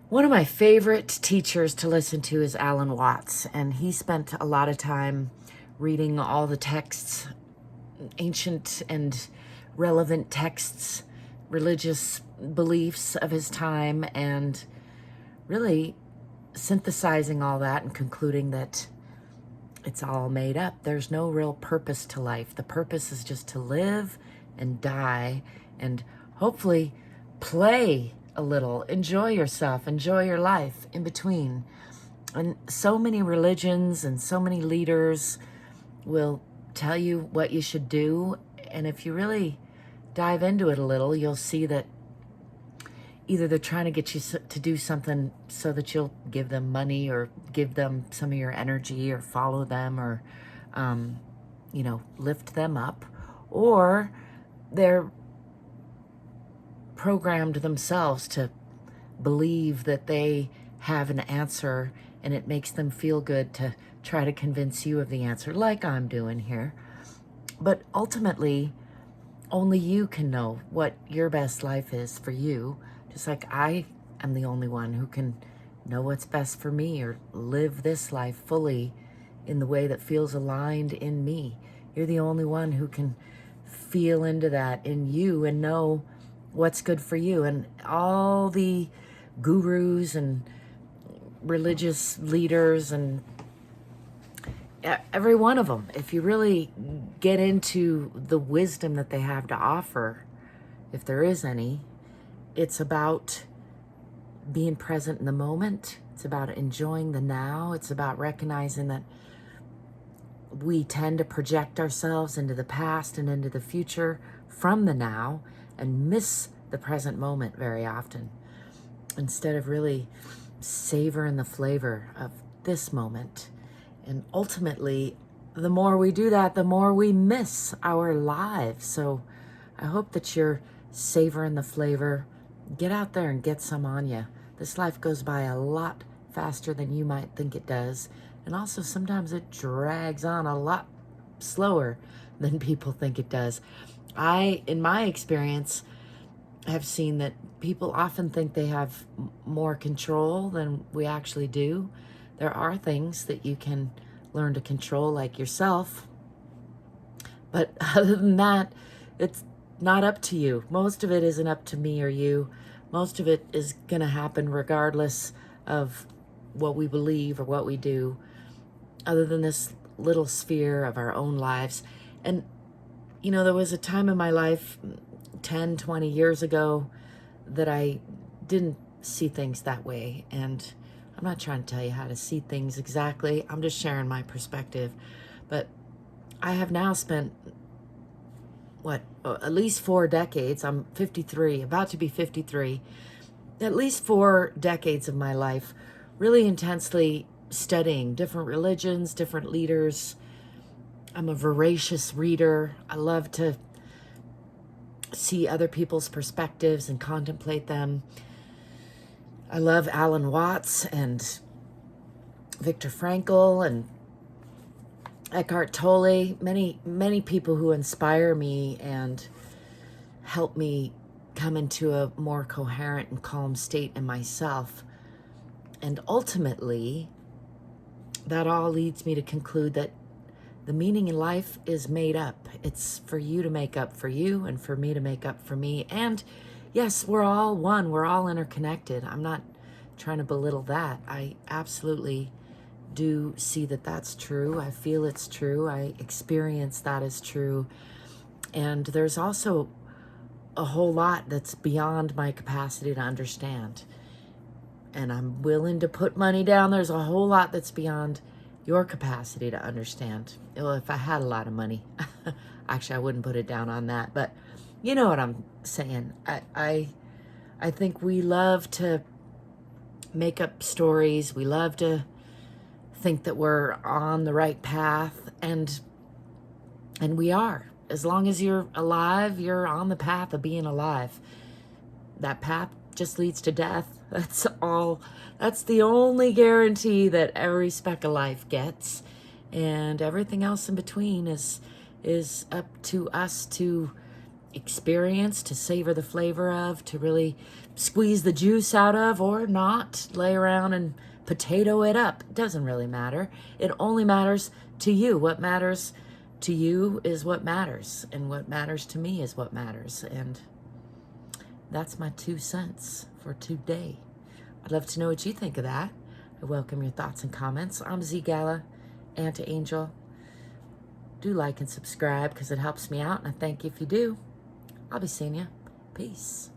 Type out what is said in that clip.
One of my favorite teachers to listen to is Alan Watts, and he spent a lot of time reading all the texts, ancient and relevant texts, religious beliefs of his time, and really synthesizing all that and concluding that it's all made up. There's no real purpose to life. The purpose is just to live and die and hopefully play a little, enjoy yourself, enjoy your life in between. And so many religions and so many leaders will tell you what you should do. And if you really dive into it a little, you'll see that either they're trying to get you to do something so that you'll give them money or give them some of your energy or follow them or, lift them up, or they're programmed themselves to believe that they have an answer and it makes them feel good to try to convince you of the answer, like I'm doing here. But ultimately, only you can know what your best life is for you, just like I am the only one who can know what's best for me or live this life fully in the way that feels aligned in me. You're the only one who can feel into that in you and know what's good for you. And all the gurus and religious leaders and every one of them, if you really get into the wisdom that they have to offer, if there is any, it's about being present in the moment. It's about enjoying the now. It's about recognizing that we tend to project ourselves into the past and into the future from the now and miss the present moment very often, instead of really savoring the flavor of this moment. And ultimately, the more we do that, the more we miss our lives. So I hope that you're savoring the flavor. Get out there and get some on you. This life goes by a lot faster than you might think it does. And also sometimes it drags on a lot slower than people think it does. In my experience, have seen that people often think they have more control than we actually do. There are things that you can learn to control, like yourself. But other than that, it's not up to you. Most of it isn't up to me or you. Most of it is going to happen regardless of what we believe or what we do, other than this little sphere of our own lives. And, there was a time in my life 10, 20 years ago that I didn't see things that way. And I'm not trying to tell you how to see things exactly. I'm just sharing my perspective. But I have now spent, at least 4 decades. I'm 53, about to be 53. At least 4 decades of my life really intensely studying different religions, different leaders. I'm a voracious reader. I love to see other people's perspectives and contemplate them. I love Alan Watts and Viktor Frankl and Eckhart Tolle, many people who inspire me and help me come into a more coherent and calm state in myself. And ultimately, that all leads me to conclude that the meaning in life is made up. It's for you to make up for you and for me to make up for me. And yes, we're all one. We're all interconnected. I'm not trying to belittle that. I absolutely do see that that's true. I feel it's true. I experience that as true. And there's also a whole lot that's beyond my capacity to understand. And I'm willing to put money down. There's a whole lot that's beyond your capacity to understand. Well, if I had a lot of money, actually, I wouldn't put it down on that. But you know what I'm saying. I think we love to make up stories. We love to think that we're on the right path, and we are. As long as you're alive, you're on the path of being alive. That path just leads to death. That's all. That's the only guarantee that every speck of life gets, and everything else in between is up to us to experience, to savor the flavor of, to really squeeze the juice out of, or not lay around and potato it up. It doesn't really matter. It only matters to you. What matters to you is what matters, and what matters to me is what matters. And that's my 2 cents for today. I'd love to know what you think of that. I welcome your thoughts and comments. I'm ZGALA, Anti-Angel. Do like and subscribe because it helps me out, and I thank you if you do. I'll be seeing you. Peace.